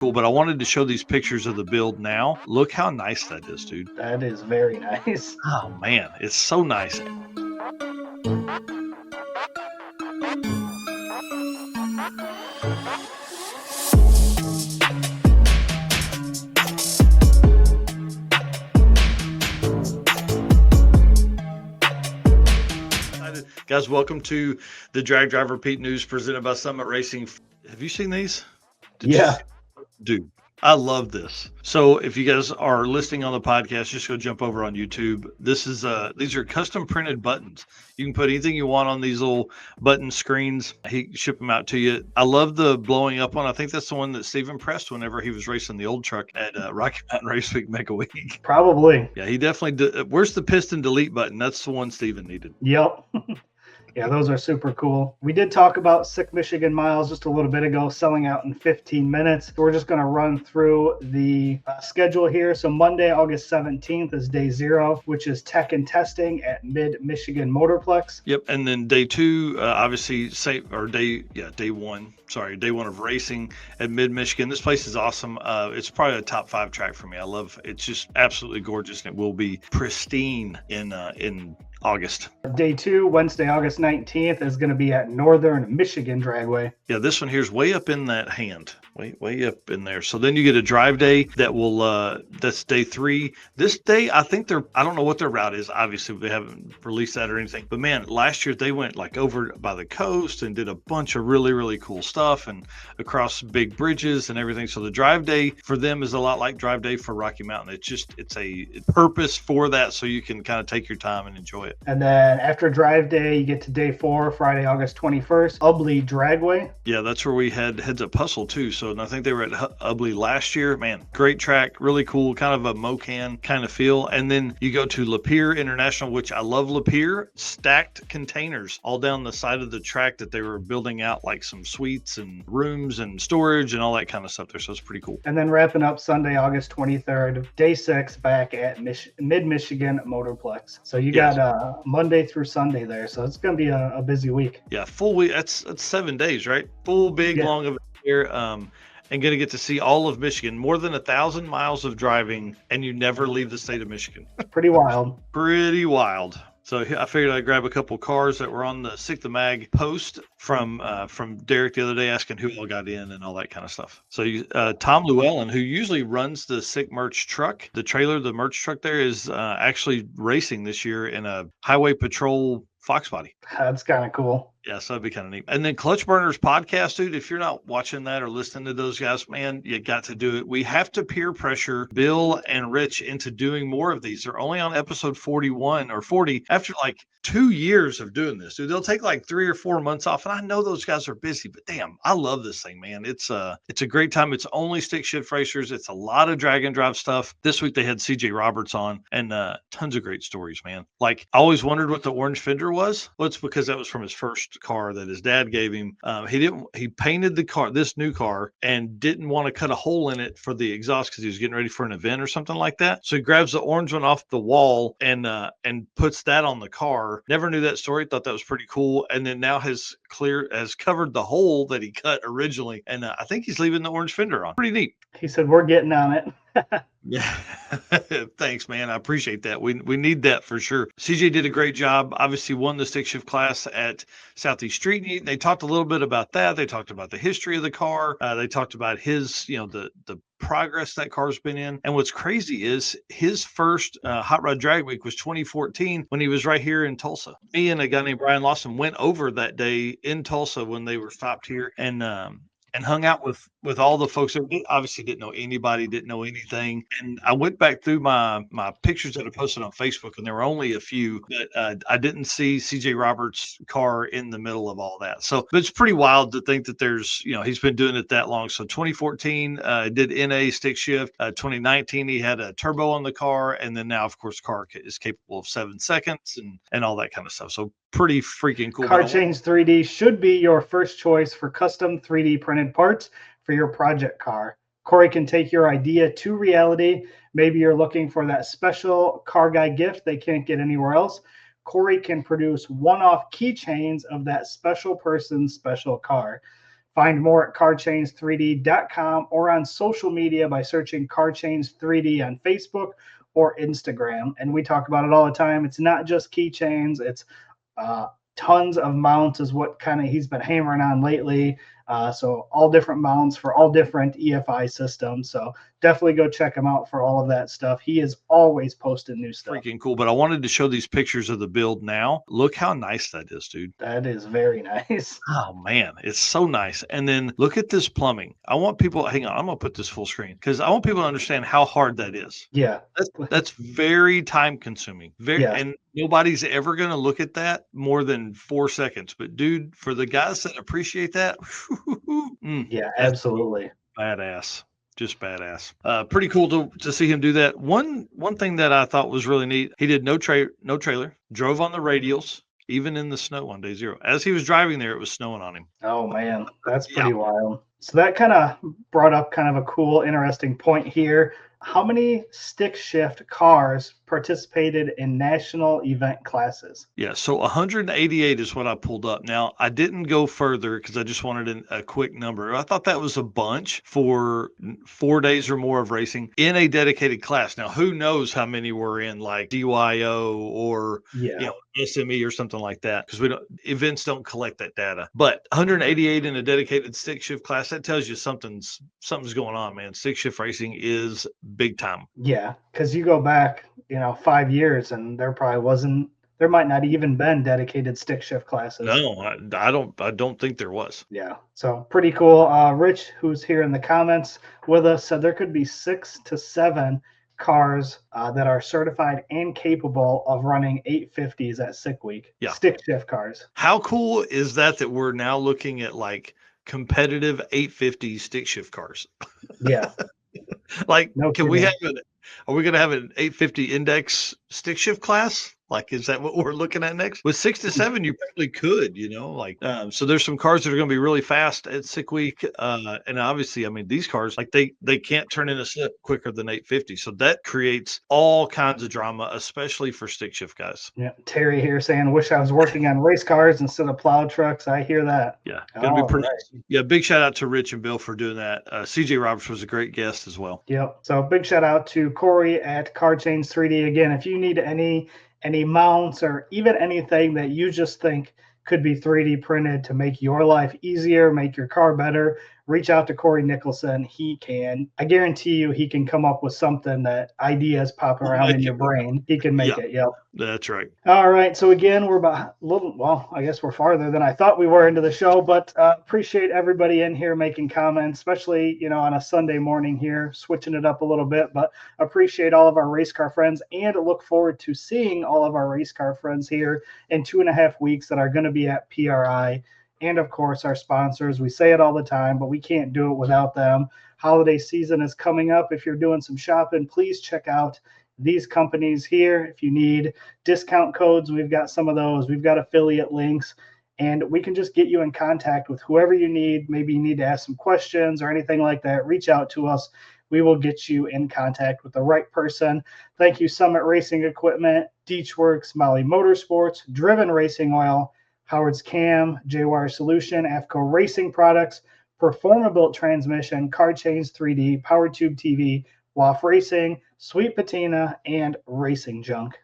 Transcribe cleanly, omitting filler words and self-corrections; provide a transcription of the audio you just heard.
Cool, but I wanted to show these pictures of the build now. Look how nice that is, dude. That is very nice. Oh man, it's so nice. Guys, welcome to the Drag Driver Pete News presented by Summit Racing. Have you seen these? Yeah. Dude, I love this. So if you guys are listening on the podcast, just go jump over on YouTube. These are custom printed buttons. You can put anything you want on these little button screens. He ship them out to you. I love the blowing up one. I think that's the one that Stephen pressed whenever he was racing the old truck at Rocky Mountain Race Week Mega Week. Probably. Yeah, he definitely did. Where's the piston delete button? That's the one Stephen needed. Yep. Yeah, those are super cool. We did talk about Sick Michigan Miles just a little bit ago, selling out in 15 minutes. We're just going to run through the schedule here. So Monday, August 17th is day 0, which is tech and testing at Mid-Michigan Motorplex. Yep, and then day 2, obviously, day 1. Sorry, day 1 of racing at Mid-Michigan. This place is awesome. It's probably a top 5 track for me. I love it. It's just absolutely gorgeous, and it will be pristine in August. Day 2, Wednesday, August 19th, is going to be at Northern Michigan Dragway. Yeah, this one here is way up in that hand. Way up in there. So then you get a drive day that will that's day 3. This day, I think I don't know what their route is. Obviously, they haven't released that or anything. But man, last year they went like over by the coast and did a bunch of really, really cool stuff and across big bridges and everything. So the drive day for them is a lot like drive day for Rocky Mountain. It's a purpose for that, so you can kind of take your time and enjoy it. And then after drive day, you get to day 4, Friday, August 21st, Ubley Dragway. Yeah, that's where we had Heads Up Hustle too. So I think they were at Ubley last year. Man, great track, really cool, kind of a Mocan kind of feel. And then you go to Lapeer International, which I love Lapeer. Stacked containers all down the side of the track that they were building out like some suites and rooms and storage and all that kind of stuff there. So it's pretty cool. And then wrapping up Sunday, August 23rd, day 6 back at Mid-Michigan Motorplex. So you got Monday through Sunday there. So it's going to be a busy week. Yeah, full week. That's 7 days, right? Full, big, long event here. And going to get to see all of Michigan, more than 1,000 miles of driving, and you never leave the state of Michigan. Pretty wild. Pretty wild. So I figured I'd grab a couple cars that were on the Sick the Mag post from Derek the other day, asking who all got in and all that kind of stuff. So Tom Llewellyn, who usually runs the Sick merch truck, the merch truck there, is actually racing this year in a Highway Patrol Fox body. That's kind of cool. Yeah, so that'd be kind of neat. And then Clutch Burners podcast, dude, if you're not watching that or listening to those guys, man, you got to do it. We have to peer pressure Bill and Rich into doing more of these. They're only on episode 41 or 40 after like 2 years of doing this, dude. They'll take like 3 or 4 months off. And I know those guys are busy, but damn, I love this thing, man. It's a great time. It's only stick shift racers. It's a lot of drag and drive stuff. This week they had CJ Roberts on and tons of great stories, man. Like I always wondered what the orange fender was. Well, it's because that was from his first car that his dad gave him. He painted this new car and didn't want to cut a hole in it for the exhaust because he was getting ready for an event or something like that. So he grabs the orange one off the wall and puts that on the car. Never knew that story. Thought that was pretty cool. And then now has covered the hole that he cut originally. And I think he's leaving the orange fender on. Pretty neat. He said, "We're getting on it." Yeah. Thanks, man. I appreciate that. We need that for sure. CJ did a great job. Obviously won the stick shift class at Southeast Street Meet. They talked a little bit about that. They talked about the history of the car. They talked about his, the progress that car's been in. And what's crazy is his first Hot Rod Drag Week was 2014 when he was right here in Tulsa. Me and a guy named Brian Lawson went over that day in Tulsa when they were stopped here and hung out with all the folks that obviously didn't know anybody, didn't know anything. And I went back through my pictures that I posted on Facebook, and there were only a few, but I didn't see CJ Roberts' car in the middle of all that. So but it's pretty wild to think that there's, he's been doing it that long. So 2014 did NA stick shift. 2019 he had a turbo on the car, and then now of course the car is capable of 7 seconds and all that kind of stuff. So pretty freaking cool. Car Change 3D should be your first choice for custom 3D printed parts for your project car. Corey can take your idea to reality. Maybe you're looking for that special car guy gift they can't get anywhere else. Corey can produce one-off keychains of that special person's special car. Find more at carchains3d.com or on social media by searching CarChains3D on Facebook or Instagram. And we talk about it all the time. It's not just keychains, it's tons of mounts is what kind of he's been hammering on lately. So all different mounts for all different EFI systems. So definitely go check him out for all of that stuff. He is always posting new stuff. Freaking cool. But I wanted to show these pictures of the build now. Look how nice that is, dude. That is very nice. Oh man, it's so nice. And then look at this plumbing. I want people, hang on, I'm gonna put this full screen because I want people to understand how hard that is. Yeah. That's very time consuming. Yeah. And nobody's ever gonna look at that more than 4 seconds. But dude, for the guys that appreciate that, yeah, absolutely. Badass. Just badass. Pretty cool to see him do that. One thing that I thought was really neat, he did no trailer, drove on the radials, even in the snow on day 0. As he was driving there, it was snowing on him. Oh man, that's pretty wild. So that kind of brought up kind of a cool, interesting point here. How many stick shift cars participated in national event classes? Yeah, so 188 is what I pulled up. Now, I didn't go further because I just wanted a quick number. I thought that was a bunch for 4 days or more of racing in a dedicated class. Now, who knows how many were in like DYO or SME or something like that, because events don't collect that data. But 188 in a dedicated stick shift class, that tells you something's going on, man. Stick shift racing is big time. Yeah, because you go back 5 years and there might not even been dedicated stick shift classes. No, I don't think there was. Yeah, so pretty cool. Rich, who's here in the comments with us, said there could be 6 to 7 cars that are certified and capable of running 850s at Sick Week. Yeah, stick shift cars. How cool is that we're now looking at like competitive 850 stick shift cars? Yeah. Like, are we going to have an 850 index stick shift class? Like, is that what we're looking at next? With 6 to 7, you probably could, so there's some cars that are going to be really fast at Sick Week. And obviously, I mean, these cars, like they can't turn in a slip quicker than 850. So that creates all kinds of drama, especially for stick shift guys. Yeah. Terry here saying, wish I was working on race cars instead of plow trucks. I hear that. Yeah. Gonna be pretty nice. Yeah. Big shout out to Rich and Bill for doing that. CJ Roberts was a great guest as well. Yep. So big shout out to Corey at CarChains3D. Again, if you need any mounts or even anything that you just think could be 3D printed to make your life easier, make your car better, reach out to Corey Nicholson. I guarantee you, he can come up with something that ideas pop around in your brain. He can make it. Yep. That's right. All right. So again, we're about I guess we're farther than I thought we were into the show, but appreciate everybody in here making comments, especially, on a Sunday morning here, switching it up a little bit, but appreciate all of our race car friends and look forward to seeing all of our race car friends here in 2.5 weeks that are going to be at PRI. And of course, our sponsors. We say it all the time, but we can't do it without them. Holiday season is coming up. If you're doing some shopping, please check out these companies here. If you need discount codes, we've got some of those. We've got affiliate links, and we can just get you in contact with whoever you need. Maybe you need to ask some questions or anything like that. Reach out to us. We will get you in contact with the right person. Thank you, Summit Racing Equipment, Deechworks, Molly Motorsports, Driven Racing Oil, Howard's Cam, J-Wire Solution, AFCO Racing Products, Performabuilt Transmission, CarChains3D, PowerTube TV, WAF Racing, Sweet Patina, and Racing Junk.